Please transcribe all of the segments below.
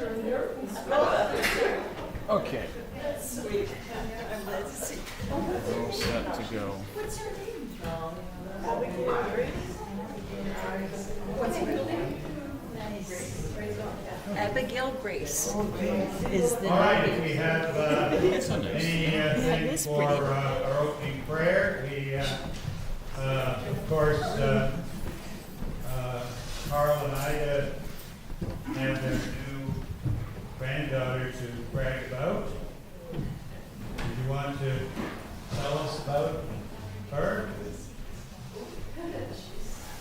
turn here. Okay, Sweet. I'm glad to see. all set to go. What's her name? Abigail Grace. What's her middle name? Abigail Grace is the All right, name. we have That's a nice. anything is for pretty. our opening prayer. We, of course, Carl and Ida have their new granddaughter to brag about. Do you want to tell us about her?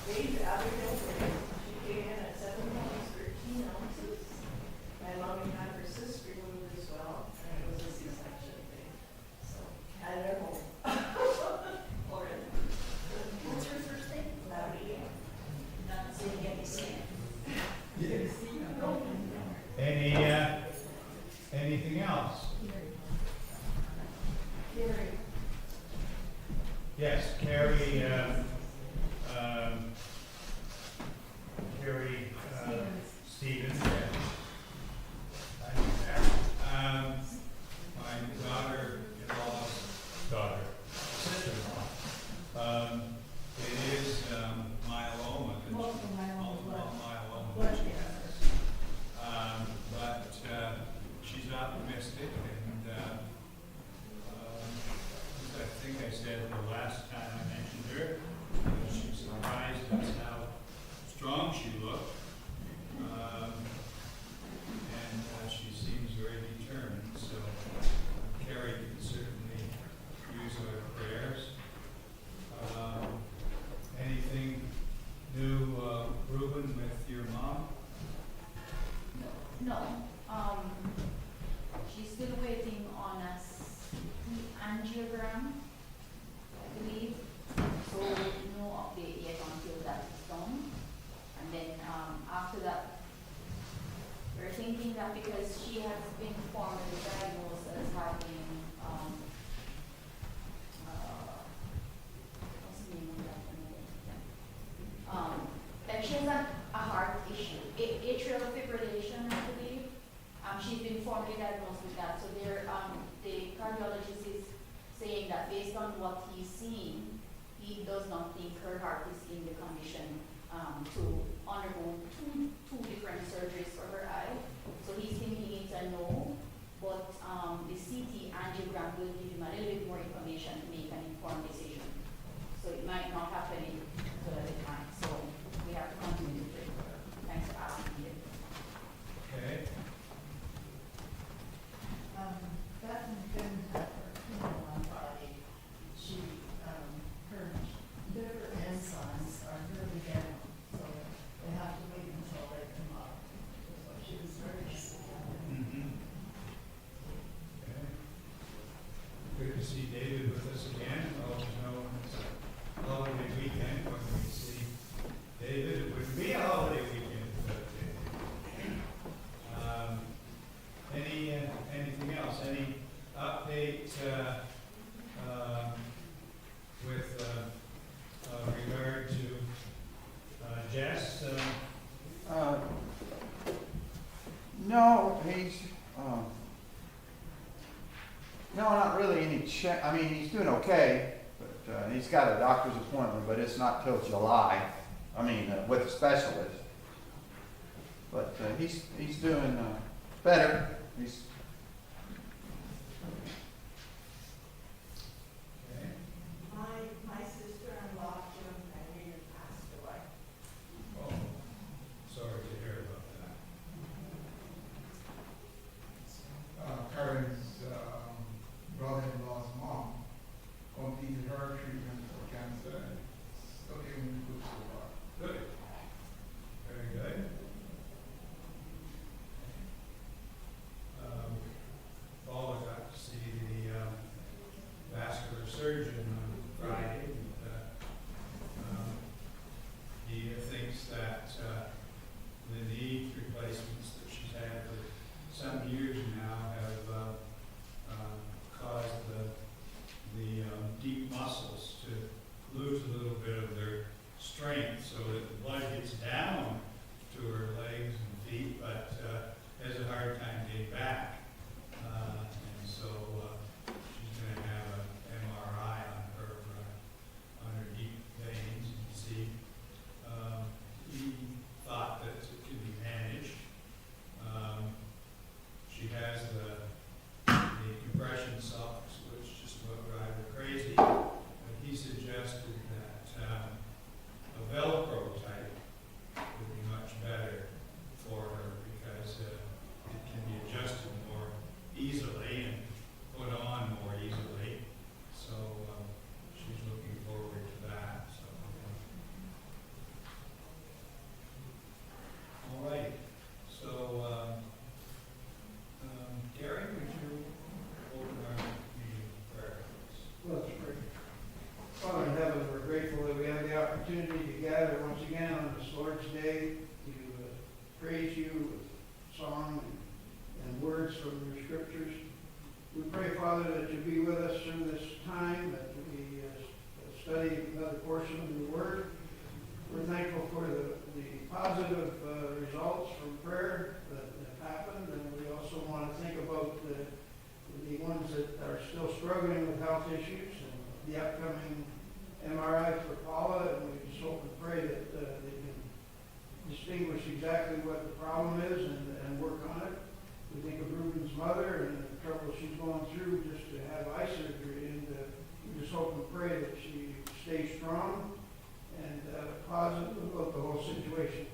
Named Abigail Grace. She came in at 7 pounds 13 ounces. My mommy had her cyst removed as well, and it was a C-section thing. So I had her home. Already. What's her first name? Abigail. Not saying anything. Anything else? Yes, Carrie, Stevens. My daughter-in-law's daughter, sister-in-law. It is myeloma. Multiple myeloma. Myeloma. Blood But she's optimistic, and as I think I said the last time I mentioned her, she's surprised at how strong she looked, and she seems very determined. So Carrie can certainly use our prayers. Anything new, Ruben, with your mom? No, she's still waiting on a angiogram, I believe. So no update yet until that is done. And then after that, we're thinking that because she has been formally diagnosed as having what's the name of that? That she has a heart issue, atrial fibrillation, I believe. She's been formally diagnosed with that. So there, the cardiologist is saying that based on what he's seeing, he does not think her heart is in the condition to undergo two different surgeries for her eye. So he's thinking it's a no, but the CT angiogram will give him a little bit more information to make an informed decision. So it might not happen until at the time. So we have to continue to pray for her. Thanks for asking me. Okay. Beth didn't have her chemo on Friday. She, her liver enzymes are really down, so they have to wait until they come up. So she was very sick. Mm-hmm. Okay. Good to see David with us again. Always know it's a holiday weekend when we see David. It wouldn't be a holiday weekend without David. Anything else? Any update with regard to Jess? No, no, not really any check. I mean, he's doing okay, but he's got a doctor's appointment, but it's not till July. I mean, with a specialist. But he's doing better. He's Okay. My sister-in-law, Jim, and passed away. Oh, sorry to hear about that. Karen's brother-in-law's mom completed her treatment for cancer and still doing good so far. Good. Very good. results from prayer that happened, and we also want to think about the ones that are still struggling with health issues, and the upcoming MRI for Paula, and we just hope and pray that they can distinguish exactly what the problem is and work on it. We think of Ruben's mother and the trouble she's going through just to have eye surgery, and we just hope and pray that she stays strong and positive about the whole situation.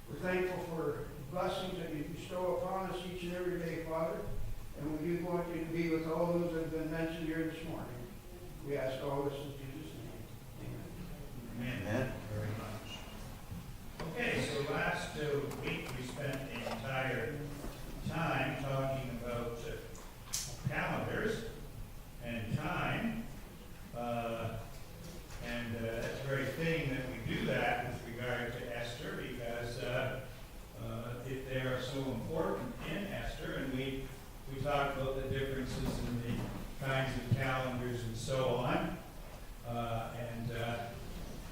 We're thankful for blessings that you bestow upon us each and every day, Father, and we do want you to be with all those that have been mentioned here this morning. We ask all this in Jesus' name. Amen. Amen. Very much. Okay, so last week we spent the entire time talking about calendars and time. And that's a very thing that we do that with regard to Esther, because they are so important in Esther, and we talked about the differences in the kinds of calendars and so on.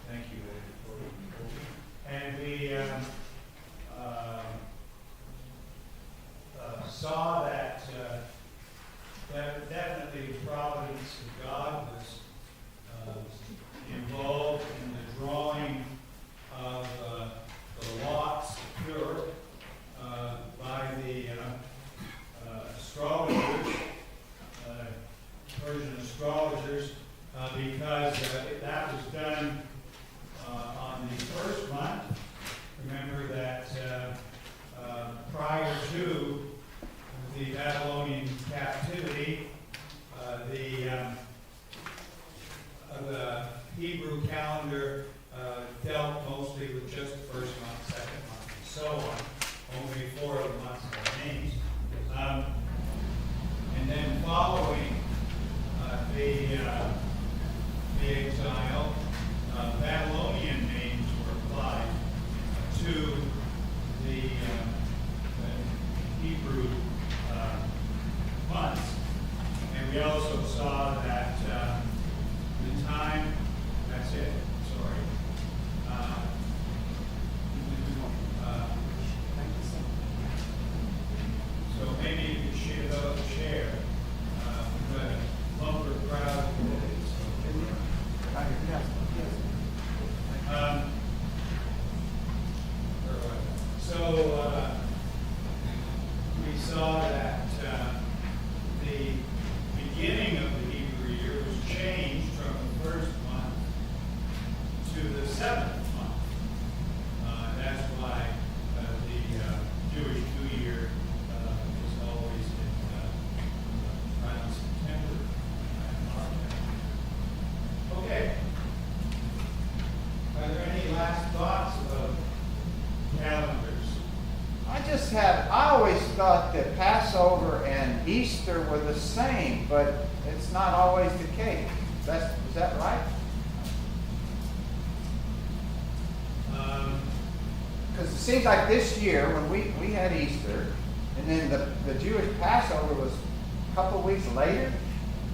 Thank you, and we saw that that definitely the providence of God was involved in the drawing of the lots secure by the astrologers, Persian astrologers, because that was done on the first month. Remember that prior to the Babylonian captivity, the Hebrew calendar dealt mostly with just the first month, second month, and so on. Only 4 of the months have names. And then following the exile, Babylonian names were applied to the Hebrew months. And we also saw that the time, that's it, sorry. So maybe you could share. We've got a lumber crowd today. So we saw that the beginning of the Hebrew year was changed from the first month to the 7th month. That's why the Jewish New Year is always around September. Okay. Are there any last thoughts about calendars? I always thought that Passover and Easter were the same, but it's not always the case. Is that right? Because it seems like this year, when we had Easter, and then the Jewish Passover was a couple weeks later,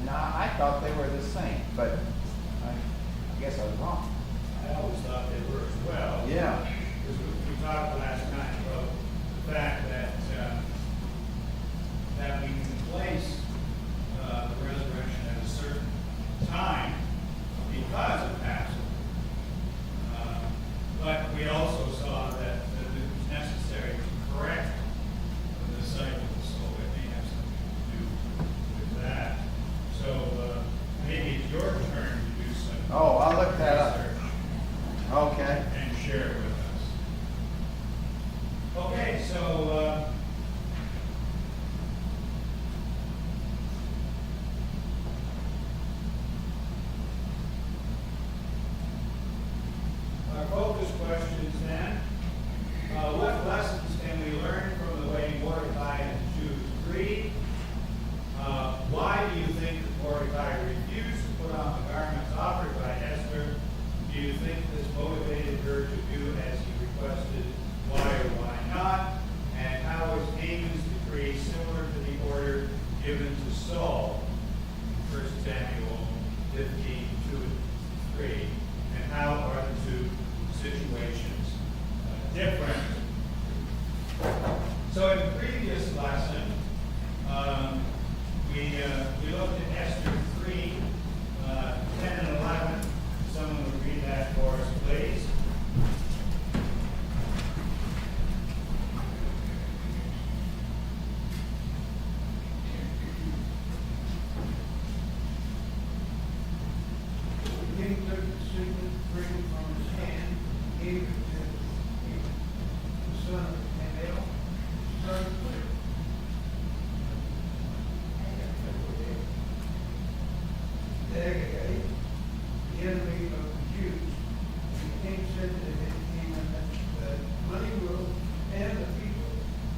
and I thought they were the same, but I guess I was wrong. I always thought they were as well. Yeah. Because we talked last night about the fact that we can place the resurrection at a certain time because of Passover. But we also saw that it was necessary to correct the cycle, so it may have something to do with that. So maybe it's your turn to do some Oh, I'll look that up. research Okay. and share it with us. Okay, so So in the previous lesson, we looked at Esther 3, 10 and 11. Someone would read that for us, please. The king took the signet ring from his hand, gave it to the son of Hanel, son of Twitter. Agag, the enemy of the Jews. And the king said to Haman, the money will and the people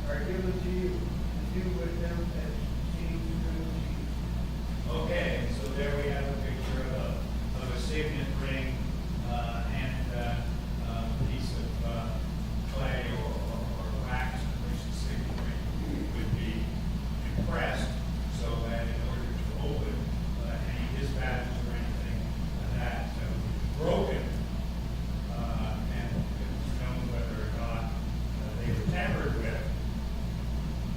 are given to you, to do with them as seems good to you. Okay, so there we have a picture of a signet ring and a piece of clay or wax in which the signet ring would be impressed, so that in order to open any dispatches or anything that was broken, and it was known whether or not they were tampered with.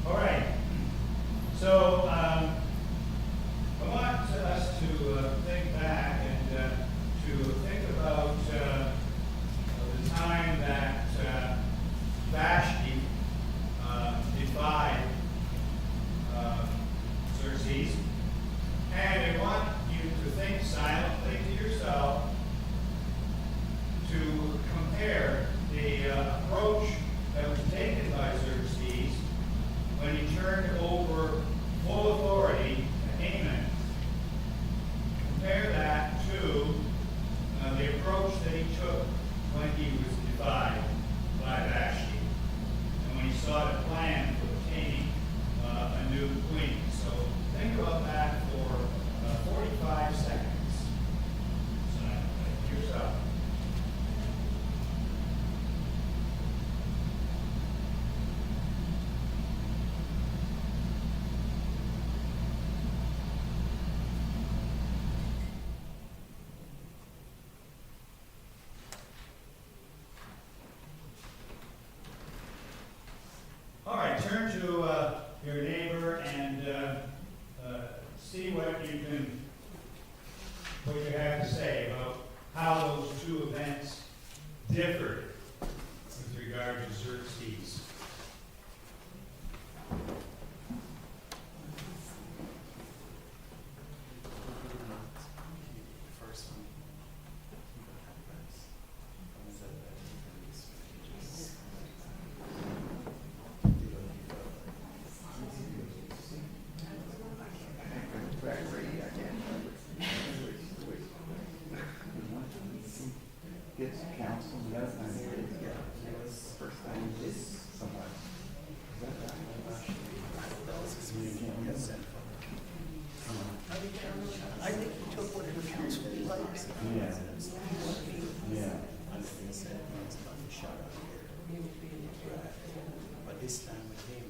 All right, so I want us to think back and to think about the time that Vashti defied Xerxes. And I want you to think silently to yourself to compare the approach that was taken by Xerxes when he turned over full authority to Haman. Compare that to the approach that he took when he was defied by Vashti, and when he sought a plan for obtaining a new queen. So think about that for 45 seconds. So, yourself. All right, turn to your neighbor and see what you have to say about how those two events differed with regard to Xerxes. Gets counsel, the other time he did, first time he did somebody. Is that right? I think he took whatever counsel he likes. Yeah. Yeah. But this time with him,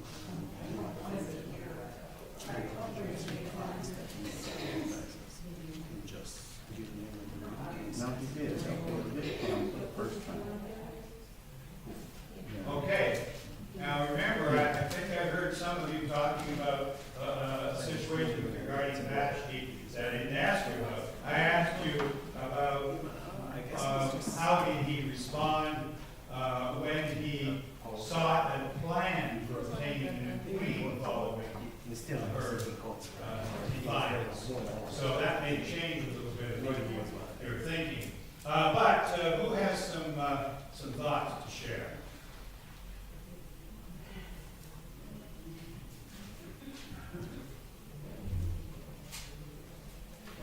just giving him the No, he did. He did counsel the first time. Okay. Now remember, I think I heard some of you talking about a situation regarding Vashti that I didn't ask you about. I asked you about how did he respond when he sought a plan for obtaining a new queen following her defiance. So that may change a little bit of what you're thinking. But who has some thoughts to share?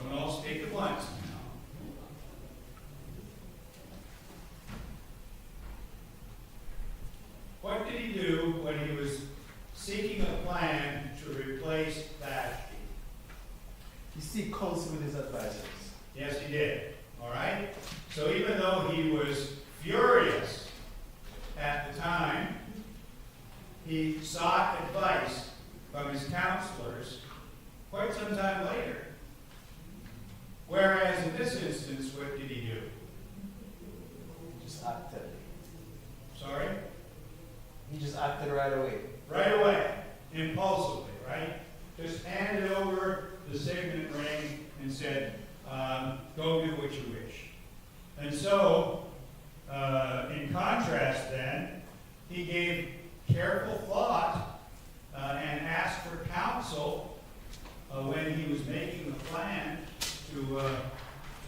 Don't all speak at once. What did he do when he was seeking a plan to replace Vashti? He seek counsel with his advisors. Yes, he did. All right? So even though he was furious at the time, he sought advice from his counselors quite some time later. Whereas in this instance, what did he do? Just acted. Sorry? He just acted right away. Right away, impulsively, right? Just handed over the signet ring and said, go do what you wish. And so, in contrast then, he gave careful thought and asked for counsel when he was making the plan to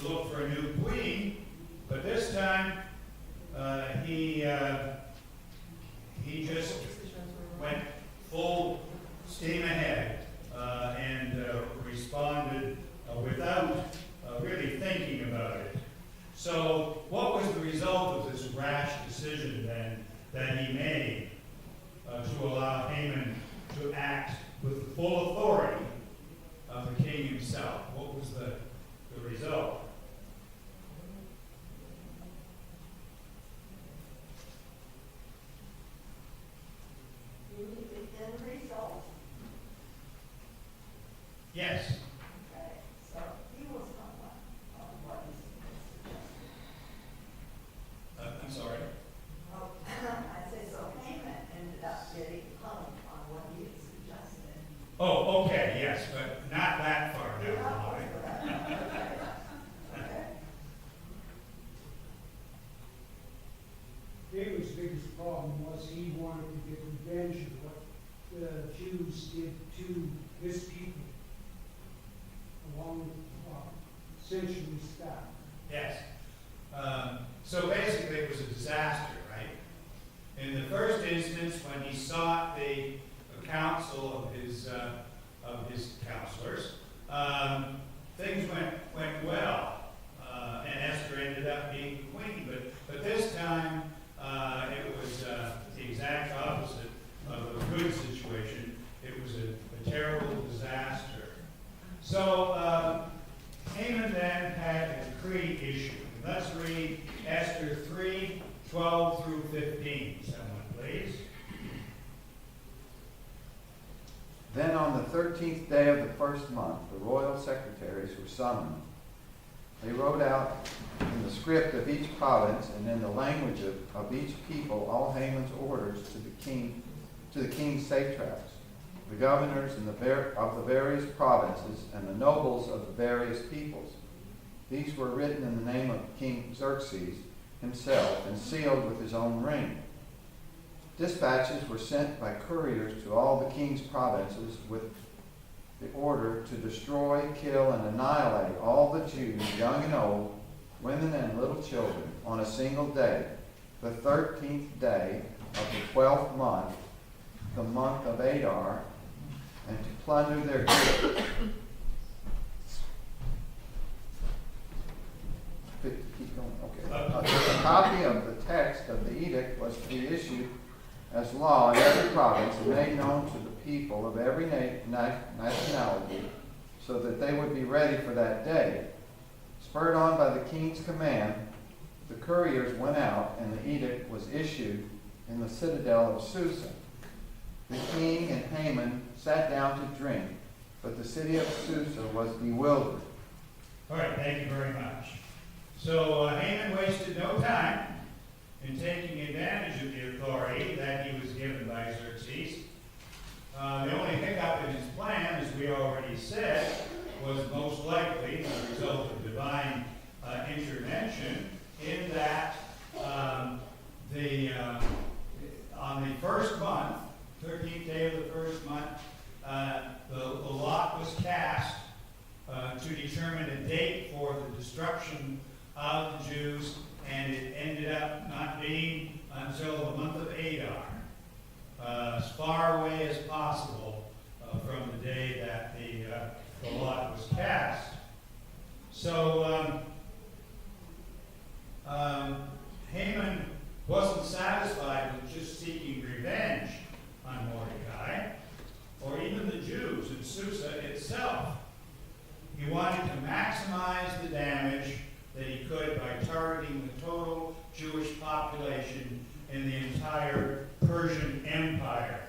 look for a new queen. But this time, he just went full steam ahead and responded without really thinking about it. So what was the result of this rash decision then that he made to allow Haman to act with the full authority of the king himself? What was the result? The end result. Yes. Okay, so he was on what he suggested. I'm sorry. Oh, I say, so Haman ended up getting hung on what he had suggested. Oh, okay, yes, but not that far down the Yeah, line. okay. David's biggest problem was he wanted to get revenge of what the Jews did to his people, along with centuries back. Yes. So basically it was a disaster, right? In the first instance, when he sought the counsel of his counselors, things went well, and Esther ended up being queen. But this time, it was the exact opposite of a good situation. It was a terrible disaster. So Haman then had a decree issued. Let's read Esther 3:12 through 15. Someone, please. Then on the 13th day of the first month, the royal secretaries were summoned. They wrote out in the script of each province and in the language of each people all Haman's orders to the king's satraps, the governors of the various provinces, and the nobles of the various peoples. These were written in the name of King Xerxes himself and sealed with his own ring. Dispatches were sent by couriers to all the king's provinces with the order to destroy, kill, and annihilate all the Jews, young and old, women and little children, on a single day, the 13th day of the 12th month, the month of Adar, and to plunder their goods. Keep going. Okay. A copy of the text of the edict was to be issued as law in every province and made known to the people of every nationality, so that they would be ready for that day. Spurred on by the king's command, the couriers went out, and the edict was issued in the citadel of Susa. The king and Haman sat down to drink, but the city of Susa was bewildered. All right, thank you very much. So Haman wasted no time in taking advantage of the authority that he was given by Xerxes. The only hiccup in his plan, as we already said, was most likely the result of divine intervention, in that on the first month, 13th day of the first month, the lot was cast to determine a date for the destruction of the Jews, and it ended up not being until the month of Adar, as far away as possible from the day that the lot was cast. So Haman wasn't satisfied with just seeking revenge on Mordecai, or even the Jews in Susa itself. He wanted to maximize the damage that he could by targeting the total Jewish population in the entire Persian Empire.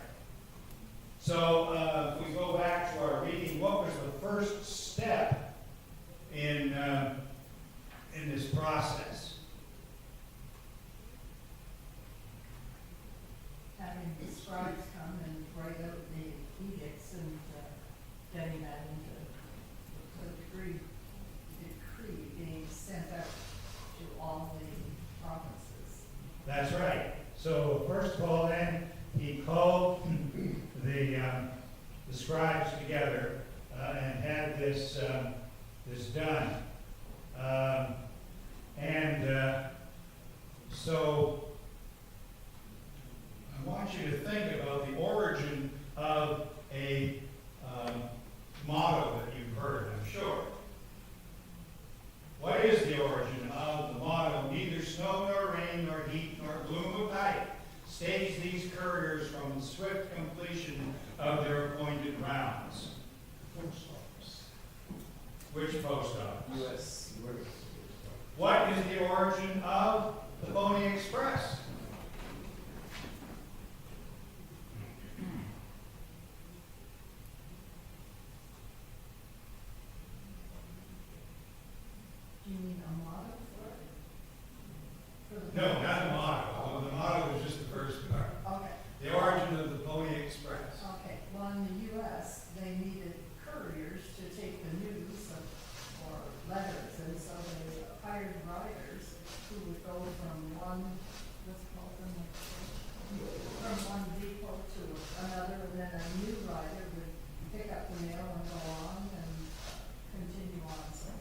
So if we go back to our reading, what was the first step in this process? Having scribes come and write out the edicts and, getting that into the decree being sent out to all the provinces. That's right. So first of all, then he called the scribes together and had this done. So I want you to think about the origin of a motto that you've heard, I'm sure. What is the origin of the motto, neither snow nor rain nor heat nor gloom of night stays these couriers from the swift completion of their appointed rounds? Post office. Which post office? U.S. What is the origin of the Pony Express? Do you mean a motto for it? For the- No, not the motto. The motto is just the first part. Okay, The origin of the Pony Express. okay. Well, in the US, they needed couriers to take the news or letters, and so they hired riders who would go from one, let's call them, from one depot to another, and then a new rider would pick up the mail and go on and continue on. So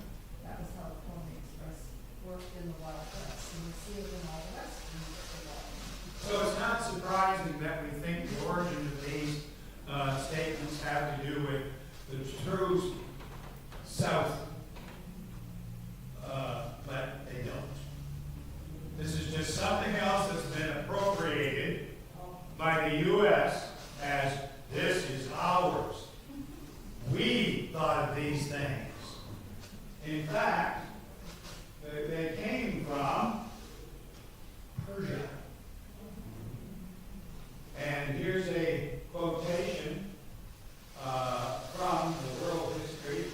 that was how the Pony Express worked in the Wild West, and you see it in all the westerns of the Wild West. So it's not surprising that we think the origin of these statements have to do with the true South, but they don't. This is just something else that's been appropriated by the U.S. as this is ours. We thought of these things. In fact, they came from Persia. And here's a quotation from the world history.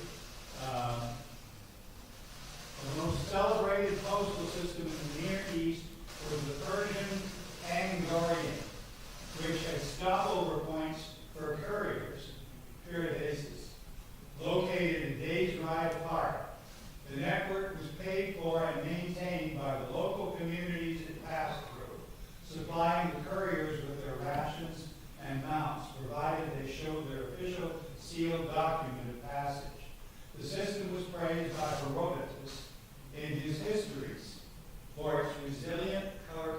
The most celebrated postal system in the Near East was the Persian Angkorian, which had stopover points for couriers, cuirassiers, located a day's ride apart. The network was paid for and maintained by the local communities it passed through, supplying the couriers with their rations and mounts, provided they showed their official sealed document of passage. The system was praised by Herodotus in his histories for its resilient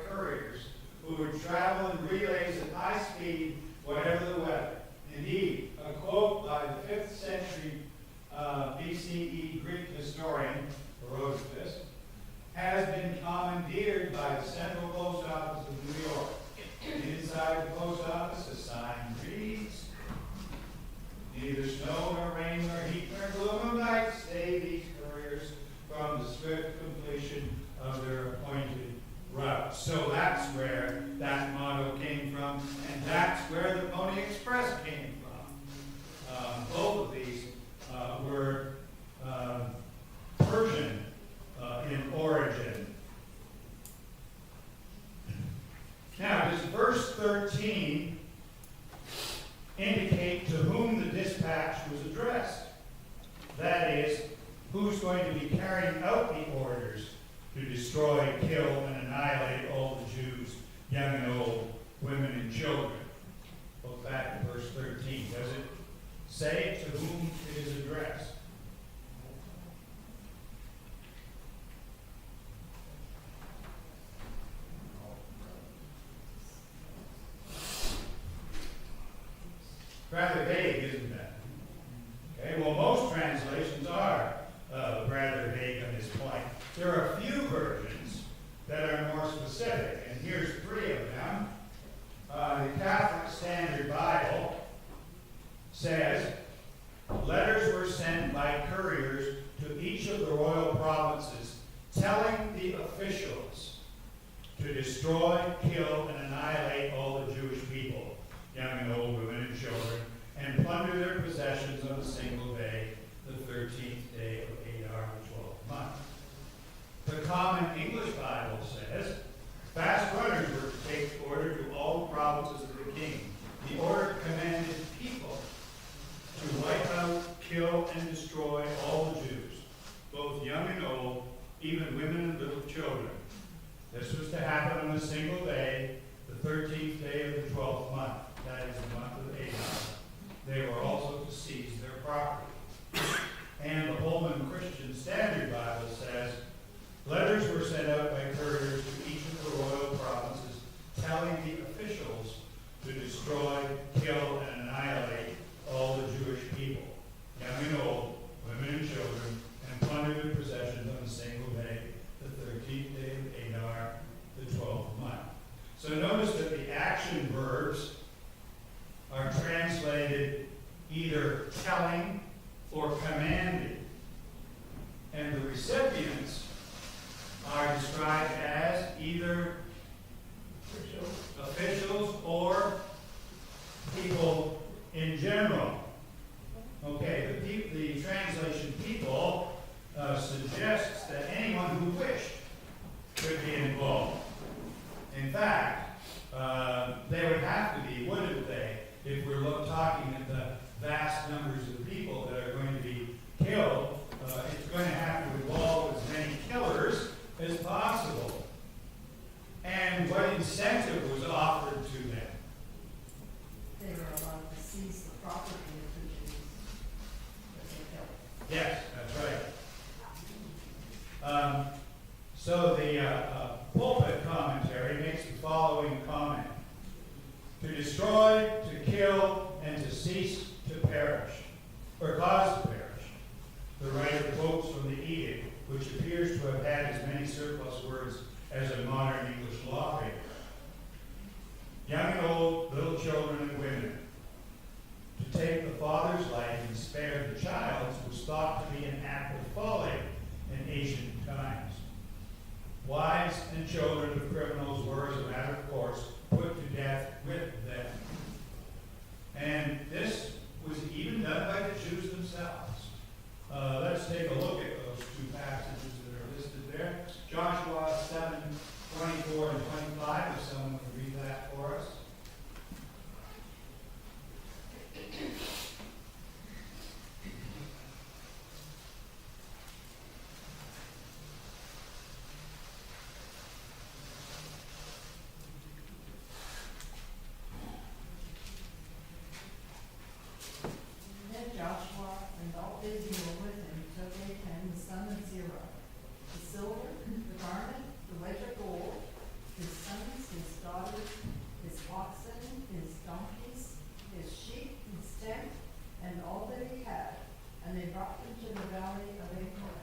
couriers who would travel in relays at high speed, whatever the weather. Indeed, a quote by the 5th century BCE Greek historian Herodotus has been commandeered by the Central Post Office of New York. Inside the post office, a sign reads, neither snow nor rain nor heat nor gloom of night stay these couriers from the swift completion of their appointed route. So that's where that motto came from, and that's where the Pony Express came from. Both of these were Persian in origin. Now, does verse 13 indicate to whom the dispatch was addressed? That is, who's going to be carrying out the orders to destroy, kill, and annihilate all the Jews, young and old, women and children? Look back at verse 13. Does it say to whom it is addressed? Rather vague, isn't it? Okay, well, most translations are rather vague on this point. There are a few versions that are more specific, and here's 3 of them. The Catholic Standard Bible says, letters were sent by couriers to each of the royal provinces, telling the officials to destroy, kill, and annihilate all the Jewish people, young and old, women and children, and plunder their possessions on a single day, the 13th day of Adar, the 12th month. The Common English Bible says, fast runners were to take order to all the provinces of the king, This was to happen on a single day, the 13th day of the 12th month. That is the month of Adar. They were also to seize their property. And the Holman Christian Standard Bible says, letters were sent out by couriers to each of the royal provinces, telling the officials to destroy, kill, and annihilate all the Jewish people, young and old, women and children, and plunder their possessions on a single day, the 13th day of Adar, the 12th month. So notice that the action verbs are translated either telling or commanding, and the recipients are described as either officials or people in general. Okay, the translation people suggests that anyone who wished could be involved. In fact, they would have to be, wouldn't they, if we're talking at the vast numbers of people that are going to be killed. It's going to have to involve as many killers as possible. And what incentive was offered to them? They were allowed to seize the property of the Jews that they killed. Yes, that's right. So the pulpit commentary makes the following comment. To destroy, to kill, and to cease to perish, or cause to perish. The writer quotes from the edict, which appears to have had as many surplus words as a modern English law paper. Young and old, little children and women. To take the father's life and spare the child's was thought to be an act of folly in ancient times. Wives and children of criminals were, as a matter of course, put to death with them. And this was even done by the Jews themselves. Let's take a look at those two passages that are listed there. Joshua 7:24 and 25, if someone would read that for us. Then Joshua and all Israel with him took Achan the son of Zerah, the silver, the garment, the wedge of gold, his sons, his daughters, his oxen, his donkeys, his sheep, his tent, and all that he had, and they brought them to the valley of Achor.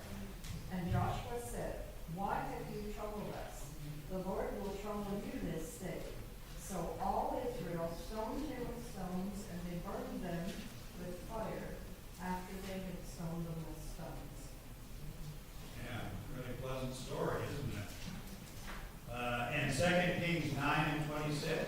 And Joshua said, why have you troubled us? The Lord will trouble you this day. So all Israel stoned him with stones, and they burned them with fire after they had stoned them with stones. Yeah, really pleasant story, isn't it? And 2 Kings 9 and 26.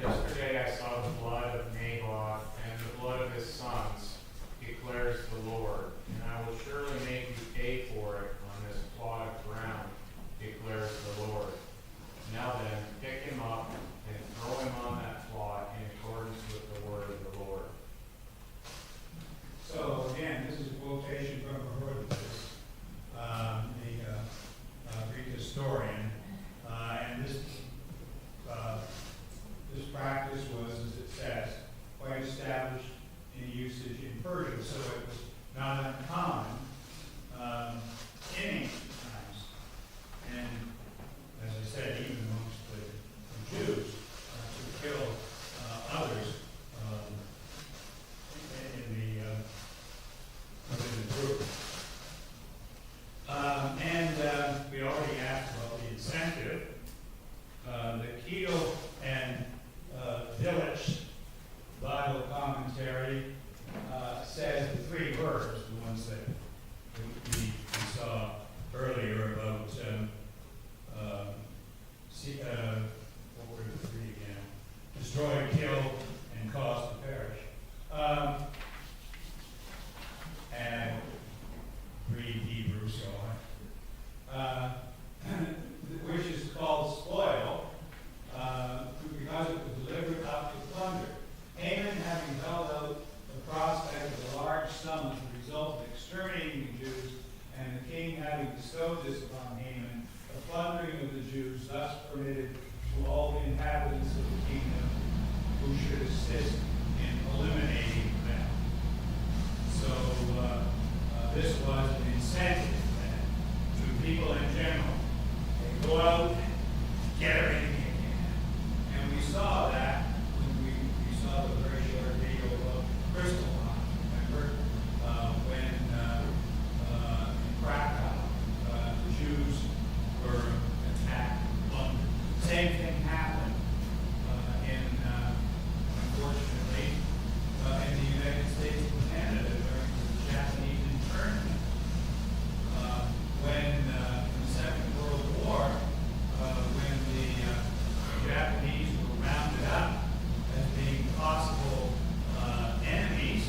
Yesterday I saw the blood of Naboth and the blood of his sons, declares the Lord, and I will surely make you pay for it on this plot of ground, declares the Lord. Now then, pick him up and throw him on that plot in accordance with the word of the Lord. So again, this is a quotation from Herodotus, the Greek historian, and this practice was, as it says, quite established in usage in Persia, so it was not uncommon in ancient times. And as I said, even amongst the Jews, to kill others within the group. And we already asked about the incentive. The Keto and Village Bible commentary says the three verbs, the ones that we saw earlier about, what were the three again? Destroy, kill, and cause to perish. And read Hebrew, so on. Which is called spoil, because it was delivered up to plunder. result of exterminating the Jews, and the king having bestowed this upon Haman, the plundering of the Jews thus permitted to all the inhabitants of the kingdom who should assist in eliminating them. So this was an incentive then to people in general. They go out, get everything they can. And we saw that when we saw the very short video of Crystal, remember? When in Krakow, the Jews were attacked. Same thing happened unfortunately, in the United States and Canada during the Japanese internment. When in the Second World War, when the Japanese were rounded up as being possible enemies,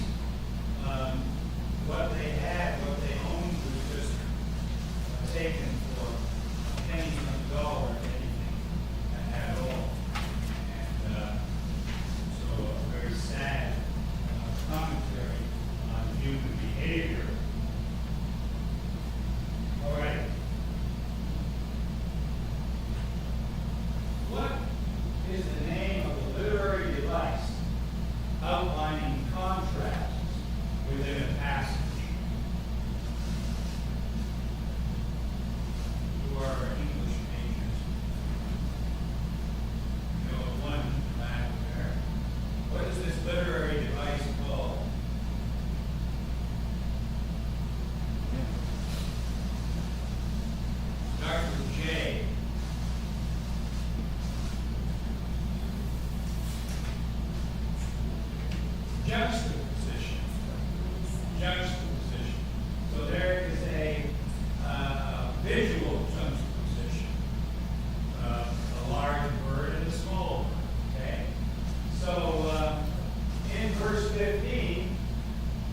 what they had, what they owned was just taken for pennies on the dollar, anything at all. And so a very sad commentary on human behavior. All right. What is the name of the literary device outlining contrasts within a passage? To our English majors, you know, one back there. What is this literary device called? Starts with J. Juxtaposition. Juxtaposition. So there is a visual juxtaposition. A large word and a small word. Okay? So in verse 15,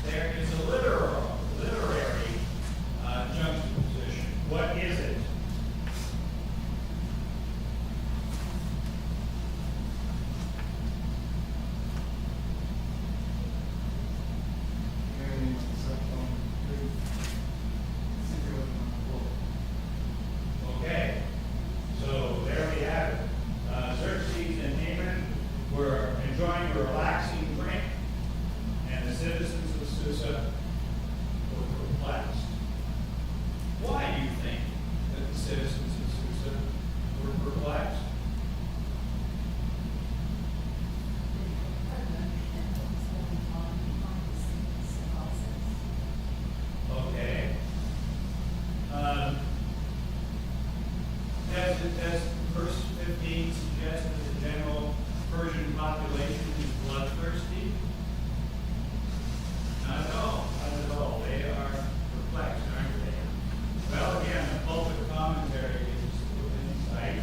there is a literary juxtaposition. What is it? Okay, so there we have it. Xerxes and Haman were enjoying a relaxing drink, and the citizens of Susa were perplexed. Why do you think that the citizens of Susa were perplexed? Okay. Does verse 15 suggest that the general Persian population is bloodthirsty? Not at all. Not at all. They are perplexed, aren't they? Well, again, the pulpit commentary is with insight.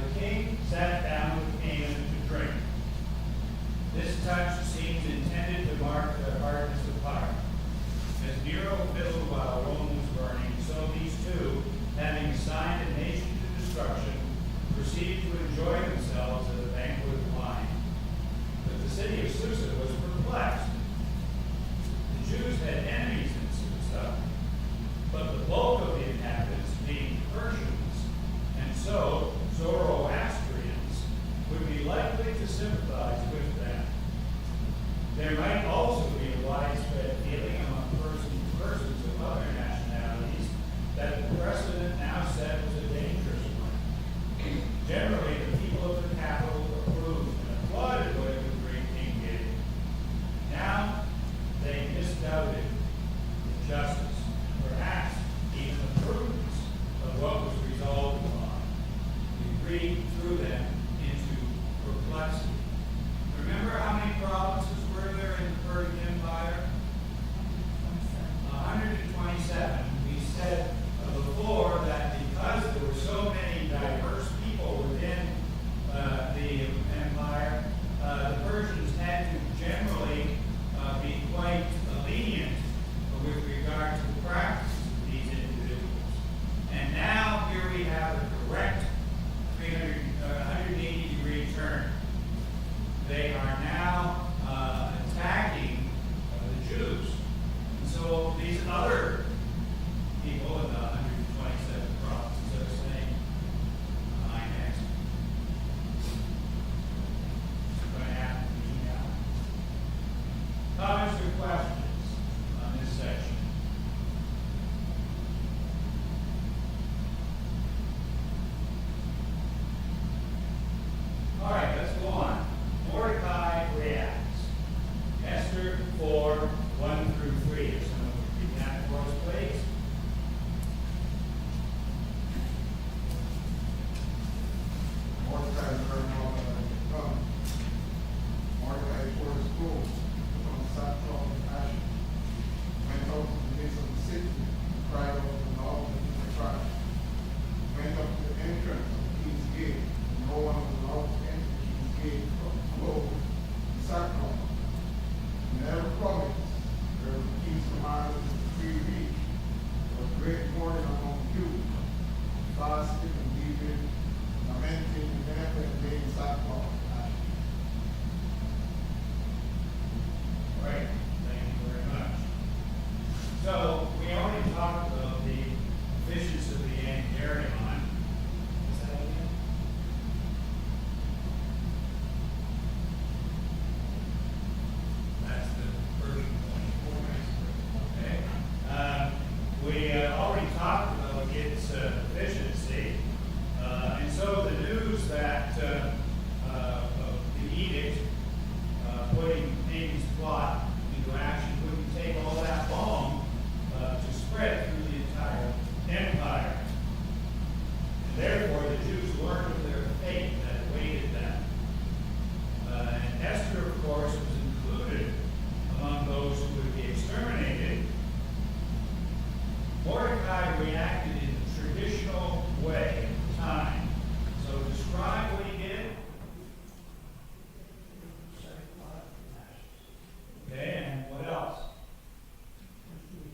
The king sat down with Haman to drink. This touch seems intended to mark their hardness of heart. As Nero fiddled while Rome was burning, so these two, having assigned a nation to destruction, proceeded to enjoy themselves at a banquet of wine. But the city of Susa was perplexed. The Jews had enemies in Susa, but the bulk of the inhabitants being Persians, and so Zoroastrians, would be likely to sympathize with them. There might also be a widespread feeling among persons of other nationalities that the precedent now set was a dangerous one. Generally, the people of the capital approved and applauded what the great king did. Now, they misdoubted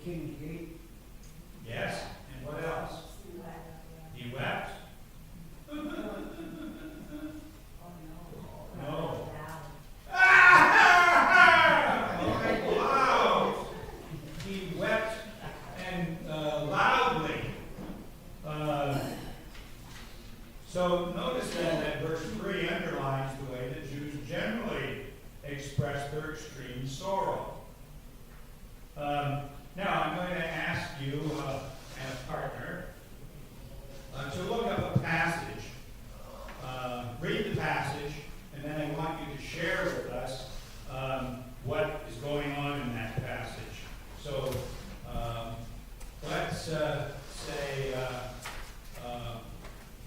King Gate. Yes, and what else? He wept? No. Wow! He wept and loudly. So notice then that verse 3 underlines the way that Jews generally express their extreme sorrow. Now I'm going to ask you and a partner to look up a passage. Read the passage, and then I want you to share with us what is going on in that passage. So let's say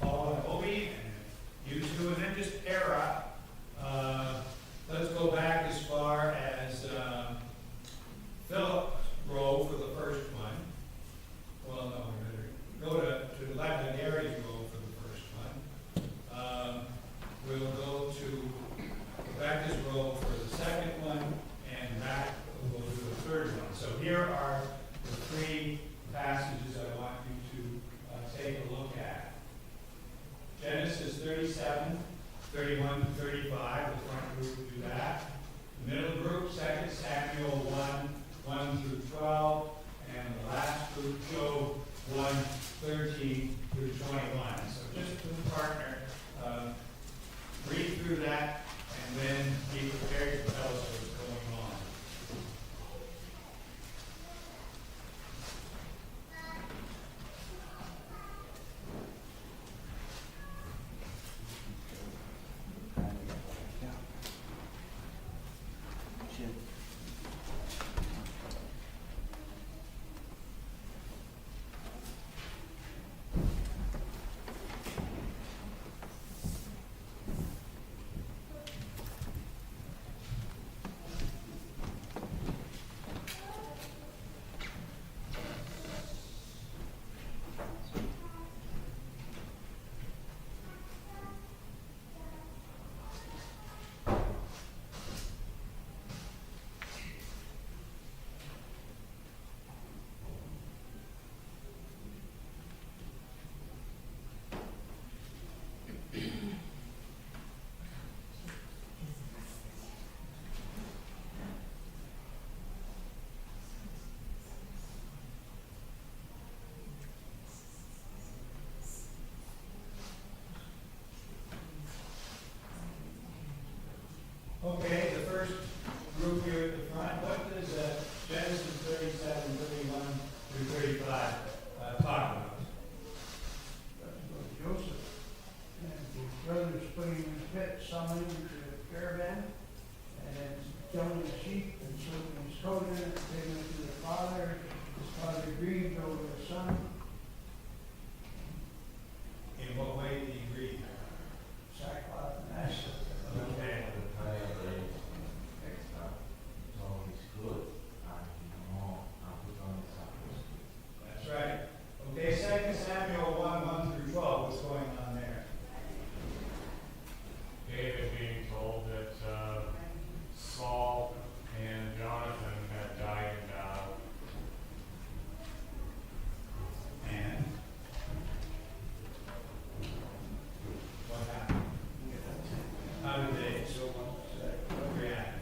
Paul and Obi, and you two, and then just pair up. Let's go back as far as Philip's row for the first one. Well, no, we better go to the left of Gary's row for the first one. We'll go to Rebecca's row for the second one, and back we'll go to the third one. So here are the three passages I want you to take a look at. Genesis 37, 31 to 35, the front group will do that. The middle group, 2 Samuel 1, 1 through 12, and the last group, Job 1, 13 through 21. So just to the partner, read through that, and then be prepared to tell us what's going on. Okay, the first group here at the front, what does Genesis 37, 31 through 35 talk about? Joseph and his brothers putting him in a pit, selling him to the caravan, and killing the sheep and slipping his coat in it, taking it to their father. His father grieved over the son. In what way did he grieve? Sackcloth and ashes. Okay. That's right. Okay, 2 Samuel 1, 1 through 12, what's going on there? David being told that Saul and Jonathan had died in battle. And what happened? How did they react?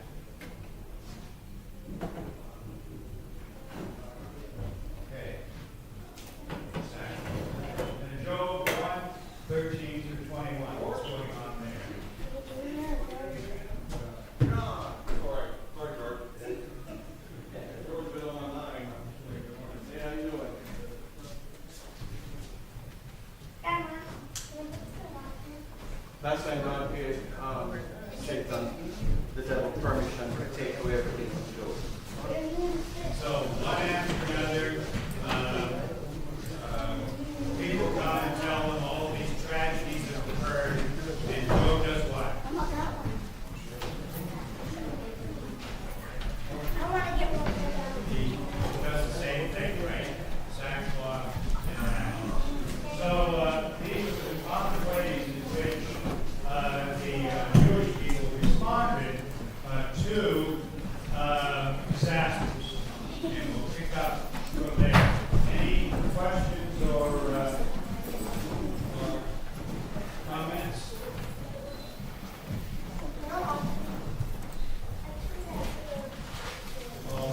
Okay. And Job 1, 13 through 21, what's going on there? That's when God appeared, Satan, the devil, permission to take away everything from Job. So one after another, people come and tell them all these tragedies that have occurred, and Job does what? He does the same thing, right? Sackcloth and ashes. So these are the common ways in which the Jewish people responded to disasters. And we'll pick up from there. Any questions or